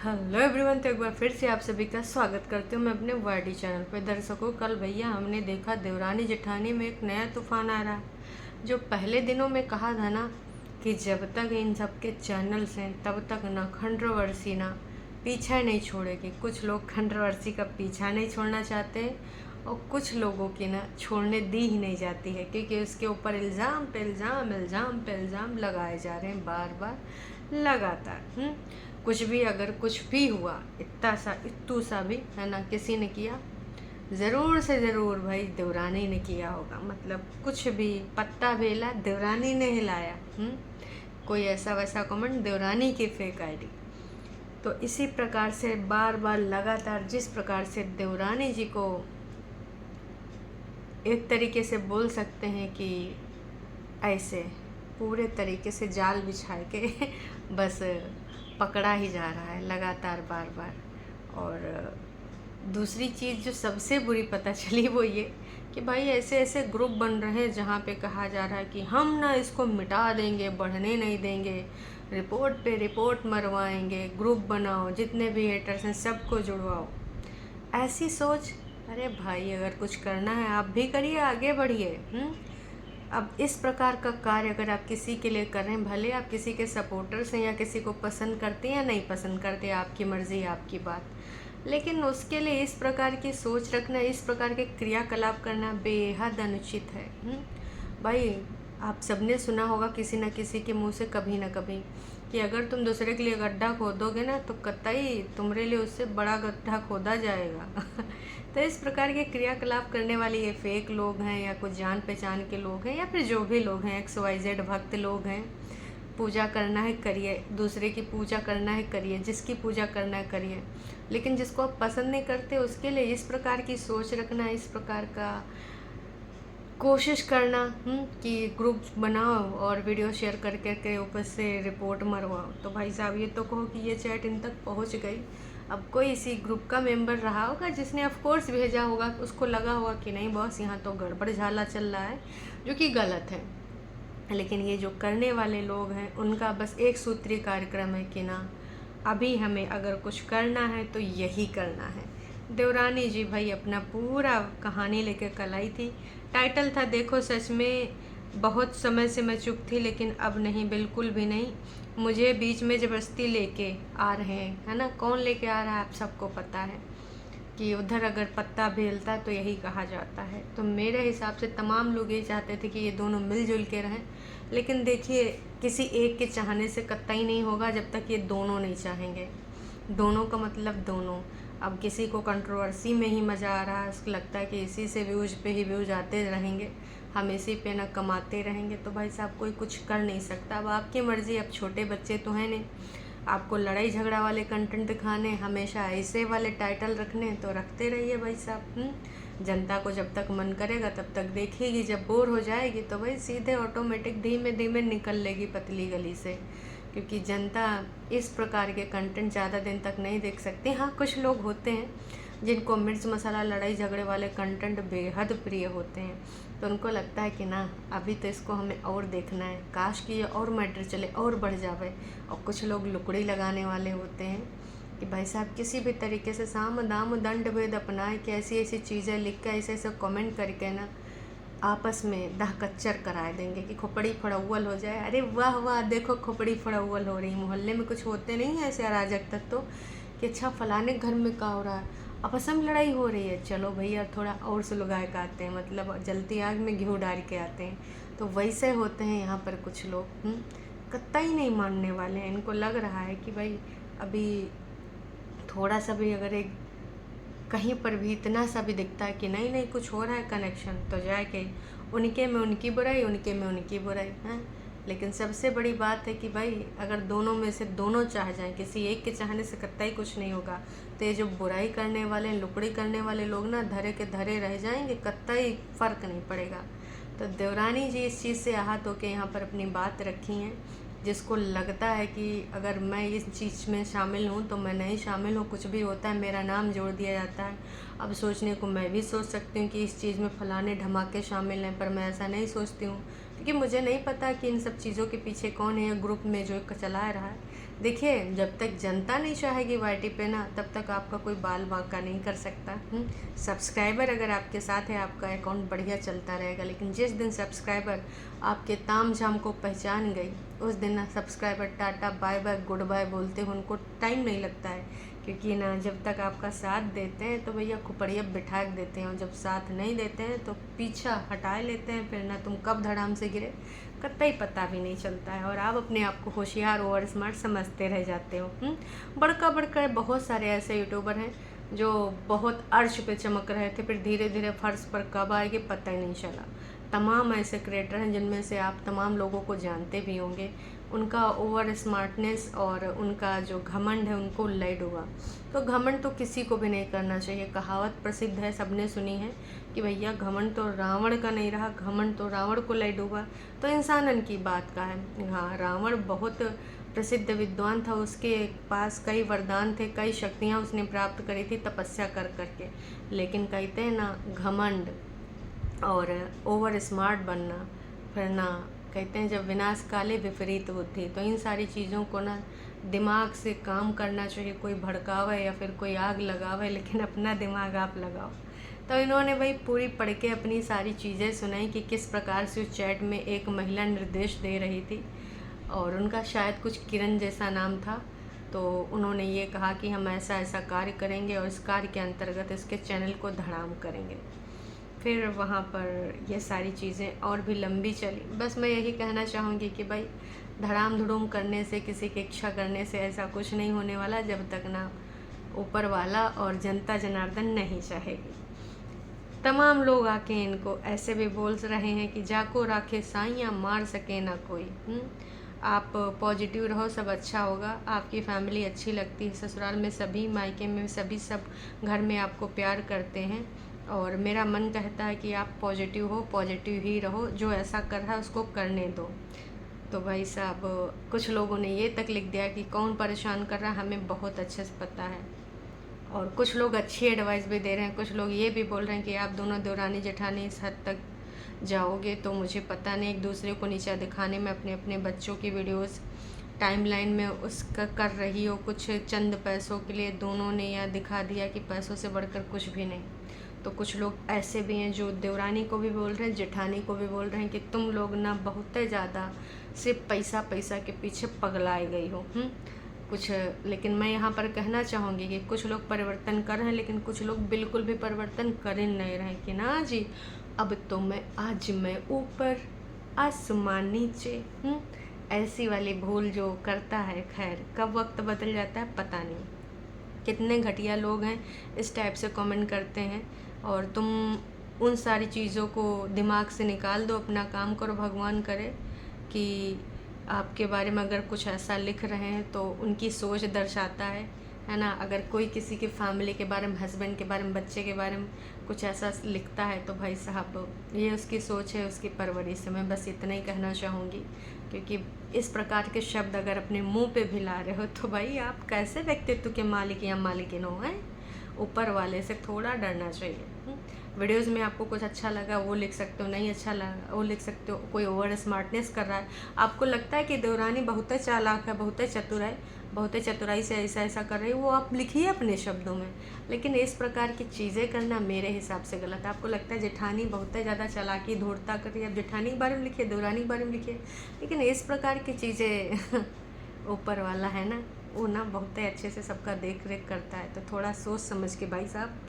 Hello everyone. तो एक बार फिर से आप सभी का स्वागत करती हूँ मैं अपने वाडी चैनल पे। दर्शकों, कल भैया हमने देखा देवरानी जेठानी में एक नया तूफान आ रहा है। जो पहले दिनों में कहा था ना कि जब तक इन सबके चैनल्स हैं तब तक ना कंट्रोवर्सी ना पीछा नहीं छोड़ेगी। कुछ लोग कंट्रोवर्सी का पीछा नहीं छोड़ना चाहते हैं और कुछ लोगों की ना छोड़ने दी ही नहीं जाती है, क्योंकि उसके ऊपर इल्ज़ाम पे इल्ज़ाम इल्ज़ाम पे इल्ज़ाम लगाए जा रहे हैं बार बार लगातार। कुछ भी अगर कुछ भी हुआ, इतना सा इत्तू सा भी है ना किसी ने किया, ज़रूर से ज़रूर भाई देवरानी ने किया होगा। मतलब कुछ भी पत्ता भी हिला देवरानी ने हिलाया। कोई ऐसा वैसा कमेंट देवरानी की फेक आईडी। तो इसी प्रकार से बार बार लगातार जिस प्रकार से देवरानी जी को एक तरीके से बोल सकते हैं कि ऐसे पूरे तरीके से जाल बिछा के बस पकड़ा ही जा रहा है लगातार बार बार। और दूसरी चीज़ जो सबसे बुरी पता चली वो ये कि भाई ऐसे ऐसे ग्रुप बन रहे हैं जहाँ पे कहा जा रहा है कि हम ना इसको मिटा देंगे, बढ़ने नहीं देंगे, रिपोर्ट पे रिपोर्ट मरवाएंगे, ग्रुप बनाओ, जितने भी हेटर्स हैं सबको जुड़वाओ। ऐसी सोच, अरे भाई अगर कुछ करना है आप भी करिए, आगे बढ़िए। अब इस प्रकार का कार्य अगर आप किसी के लिए कर रहे हैं, भले आप किसी के सपोर्टर्स हैं या किसी को पसंद करते हैं या नहीं पसंद करते, आपकी मर्ज़ी आपकी बात, लेकिन उसके लिए इस प्रकार की सोच रखना, इस प्रकार के क्रियाकलाप करना बेहद अनुचित है। भाई आप सबने सुना होगा किसी न किसी के मुंह से कभी ना कभी कि अगर तुम दूसरे के लिए गड्ढा खोदोगे ना तो कतई तुम्हारे लिए उससे बड़ा गड्ढा खोदा जाएगा। तो इस प्रकार के क्रियाकलाप करने वाले ये फेक लोग हैं या कुछ जान पहचान के लोग हैं या फिर जो भी लोग हैं XYZ भक्त लोग हैं, पूजा करना है करिए, दूसरे की पूजा करना है करिए, जिसकी पूजा करना है करिए, लेकिन जिसको आप पसंद नहीं करते उसके लिए इस प्रकार की सोच रखना, इस प्रकार का कोशिश करना कि ग्रुप बनाओ और वीडियो शेयर कर करके ऊपर से रिपोर्ट मरवाओ। तो भाई साहब ये तो कहो कि ये चैट इन तक पहुंच गई। अब कोई इसी ग्रुप का मेंबर रहा होगा जिसने ऑफ कोर्स भेजा होगा, उसको लगा होगा कि नहीं बॉस यहाँ तो गड़बड़ झाला चल रहा है, जो कि गलत है। लेकिन ये जो करने वाले लोग हैं उनका बस एक सूत्री कार्यक्रम है कि ना अभी हमें अगर कुछ करना है तो यही करना है। देवरानी जी भाई अपना पूरा कहानी लेके कल आई थी। टाइटल था देखो सच में बहुत समय से मैं चुप थी, लेकिन अब नहीं, बिल्कुल भी नहीं। मुझे बीच में ज़बरदस्ती लेके आ रहे हैं, है ना। कौन लेके आ रहा है आप सबको पता है कि उधर अगर पत्ता भी हिलता तो यही कहा जाता है। तो मेरे हिसाब से तमाम लोग ये चाहते थे कि ये दोनों मिलजुल के रहें, लेकिन देखिए किसी एक के चाहने से कतई नहीं होगा जब तक ये दोनों नहीं चाहेंगे। दोनों का मतलब दोनों। अब किसी को कंट्रोवर्सी में ही मज़ा आ रहा है, उसको लगता है कि इसी से व्यूज़ पे ही व्यूज़ आते रहेंगे, हम इसी पे ना कमाते रहेंगे, तो भाई साहब कोई कुछ कर नहीं सकता। अब आपकी मर्ज़ी। अब छोटे बच्चे तो हैं नहीं, आपको लड़ाई झगड़ा वाले कंटेंट दिखाने, हमेशा ऐसे वाले टाइटल रखने, तो रखते रहिए भाई साहब। जनता को जब तक मन करेगा तब तक देखेगी, जब बोर हो जाएगी तो भाई सीधे ऑटोमेटिक धीमे धीमे निकल लेगी पतली गली से, क्योंकि जनता इस प्रकार के कंटेंट ज़्यादा दिन तक नहीं देख सकती। हाँ कुछ लोग होते हैं जिनको मिर्च मसाला लड़ाई झगड़े वाले कंटेंट बेहद प्रिय होते हैं, तो उनको लगता है कि ना अभी तो इसको हमें और देखना है, काश कि ये और मैटर चले और बढ़ जावे। और कुछ लोग लुकड़ी लगाने वाले होते हैं कि भाई साहब किसी भी तरीके से साम दाम दंड भेद अपनाए कि ऐसी ऐसी चीज़ें लिख के ऐसे ऐसे कमेंट करके ना आपस में दाह कच्चर कराए देंगे कि खोपड़ी फड़ौल हो जाए। अरे वाह वाह, देखो खोपड़ी फड़ौल हो रही। मोहल्ले में कुछ होते नहीं है ऐसे अराजक तत्व कि अच्छा फलाने घर में क्या हो रहा है, आपस में लड़ाई हो रही है, चलो भैया थोड़ा और सुलगाए के आते हैं, मतलब जलती आग में घी डाल के आते हैं। तो वैसे होते हैं यहाँ पर कुछ लोग। कतई नहीं मानने वाले हैं। इनको लग रहा है कि भाई अभी थोड़ा सा भी अगर एक कहीं पर भी इतना सा भी दिखता है कि नहीं नहीं कुछ हो रहा है कनेक्शन, तो जाके उनके में उनकी बुराई, उनके में उनकी बुराई है। लेकिन सबसे बड़ी बात है कि भाई अगर दोनों में से दोनों चाह जाएं, किसी एक के चाहने से कतई कुछ नहीं होगा। तो ये जो बुराई करने वाले, लुकड़ी करने वाले लोग ना धरे के धरे रह जाएंगे, कतई फ़र्क नहीं पड़ेगा। तो देवरानी जी इस चीज़ से आहत होकर यहाँ पर अपनी बात रखी हैं। जिसको लगता है कि अगर मैं इस चीज़ में शामिल हूँ तो मैं नहीं शामिल हूँ, कुछ भी होता है मेरा नाम जोड़ दिया जाता है। अब सोचने को मैं भी सोच सकती हूँ कि इस चीज़ में फ़लाने धमाके शामिल हैं, पर मैं ऐसा नहीं सोचती हूँ, क्योंकि मुझे नहीं पता कि इन सब चीज़ों के पीछे कौन है, ग्रुप में जो चला रहा है। देखिए, जब तक जनता नहीं चाहेगी वाईटी पे ना, तब तक आपका कोई बाल बांका नहीं कर सकता। सब्सक्राइबर अगर आपके साथ है, आपका अकाउंट बढ़िया चलता रहेगा। लेकिन जिस दिन सब्सक्राइबर आपके ताम झाम को पहचान गई, उस दिन ना सब्सक्राइबर टाटा बाय बाय गुड बाय बोलते हैं, उनको टाइम नहीं लगता है। क्योंकि ना जब तक आपका साथ देते हैं तो भैया खुपड़िया बिठा देते हैं, और जब साथ नहीं देते हैं तो पीछा हटा लेते हैं। फिर ना तुम कब धड़ाम से गिरे कतई पता भी नहीं चलता है, और आप अपने आप को होशियार ओवर स्मार्ट समझते रह जाते हो। बड़का बड़का बहुत सारे ऐसे यूट्यूबर हैं जो बहुत अर्श पे चमक रहे थे, फिर धीरे धीरे फर्श पर कब आएंगे पता ही नहीं चला। तमाम ऐसे क्रिएटर हैं जिनमें से आप तमाम लोगों को जानते भी होंगे। उनका ओवर स्मार्टनेस और उनका जो घमंड है उनको लय डूबा। तो घमंड तो किसी को भी नहीं करना चाहिए। कहावत प्रसिद्ध है, सबने सुनी है कि भैया घमंड तो रावण का नहीं रहा, घमंड तो रावण को लय डूबा। तो इंसानन की बात का है। हाँ, रावण बहुत प्रसिद्ध विद्वान था, उसके पास कई वरदान थे, कई शक्तियाँ उसने प्राप्त करी थी तपस्या कर करके। लेकिन कहते हैं ना, घमंड और ओवर स्मार्ट बनना, फिर ना कहते हैं जब विनाश काले विपरीत बुद्धि। तो इन सारी चीज़ों को ना दिमाग से काम करना चाहिए। कोई भड़कावे या फिर कोई आग लगावे, लेकिन अपना दिमाग आप लगाओ। तो इन्होंने भाई पूरी पढ़ के अपनी सारी चीज़ें सुनाई कि किस प्रकार से उस चैट में एक महिला निर्देश दे रही थी, और उनका शायद कुछ किरण जैसा नाम था। तो उन्होंने ये कहा कि हम ऐसा ऐसा कार्य करेंगे और इस कार्य के अंतर्गत इसके चैनल को धड़ाम करेंगे। फिर वहाँ पर ये सारी चीज़ें और भी लंबी चली। बस मैं यही कहना चाहूँगी कि भाई धड़ाम धुड़ूम करने से, किसी की इच्छा करने से ऐसा कुछ नहीं होने वाला, जब तक ना ऊपर वाला और जनता जनार्दन नहीं चाहेगी। तमाम लोग आके इनको ऐसे भी बोल रहे हैं कि जाको राखे साइयाँ मार सके ना कोई। आप पॉजिटिव रहो, सब अच्छा होगा। आपकी फैमिली अच्छी लगती है, ससुराल में सभी, मायके में सभी, सब घर में आपको प्यार करते हैं। और मेरा मन कहता है कि आप पॉजिटिव हो, पॉजिटिव ही रहो, जो ऐसा कर रहा है उसको करने दो। तो भाई साहब, कुछ लोगों ने ये तक लिख दिया कि कौन परेशान कर रहा है, हमें बहुत अच्छे से पता है। और कुछ लोग अच्छी एडवाइस भी दे रहे हैं। कुछ लोग ये भी बोल रहे हैं कि आप दोनों देवरानी जेठानी इस हद तक जाओगे तो मुझे पता नहीं, एक दूसरे को नीचा दिखाने में अपने अपने बच्चों की वीडियोस टाइमलाइन में उसका कर रही हो, कुछ चंद पैसों के लिए दोनों ने यह दिखा दिया कि पैसों से बढ़कर कुछ भी नहीं। तो कुछ लोग ऐसे भी हैं जो देवरानी को भी बोल रहे हैं, जेठानी को भी बोल रहे हैं कि तुम लोग ना बहुत ज़्यादा सिर्फ पैसा पैसा के पीछे पगलाए गई हो। कुछ, लेकिन मैं यहाँ पर कहना चाहूँगी कि कुछ लोग परिवर्तन कर रहे हैं, लेकिन कुछ लोग बिल्कुल भी परिवर्तन कर नहीं रहे कि ना जी अब तो आज मैं ऊपर आसमान नीचे। ऐसी वाली भूल जो करता है, खैर कब वक्त बदल जाता है पता नहीं। कितने घटिया लोग हैं इस टाइप से कमेंट करते हैं, और तुम उन सारी चीज़ों को दिमाग से निकाल दो, अपना काम करो। भगवान करे कि आपके बारे में अगर कुछ ऐसा लिख रहे हैं तो उनकी सोच दर्शाता है ना। अगर कोई किसी की फैमिली के बारे में, हस्बैंड के बारे में, बच्चे के बारे में कुछ ऐसा लिखता है तो भाई साहब ये उसकी सोच है, उसकी परवरिश है। मैं बस इतना ही कहना चाहूँगी, क्योंकि इस प्रकार के शब्द अगर अपने मुंह पे भी ला रहे हो तो भाई आप कैसे व्यक्तित्व के मालिक या मालिकिन हो हैं। ऊपर वाले से थोड़ा डरना चाहिए। वीडियोस में आपको कुछ अच्छा लगा वो लिख सकते हो, नहीं अच्छा लगा वो लिख सकते हो। कोई ओवर स्मार्टनेस कर रहा है, आपको लगता है कि देवरानी बहुत ही चालाक है, बहुत ही चतुर है, बहुत ही चतुराई से ऐसा ऐसा कर रही है, वो आप लिखिए अपने शब्दों में। लेकिन इस प्रकार की चीज़ें करना मेरे हिसाब से गलत है। आपको लगता है जेठानी बहुत ही ज़्यादा चालाकी धूर्ता कर रही है, आप जेठानी के बारे में लिखिए, देवरानी के बारे में लिखिए। लेकिन इस प्रकार की चीज़ें ऊपर वाला है ना, वो ना बहुत ही अच्छे से सबका देख रेख करता है। तो थोड़ा सोच समझ के भाई साहब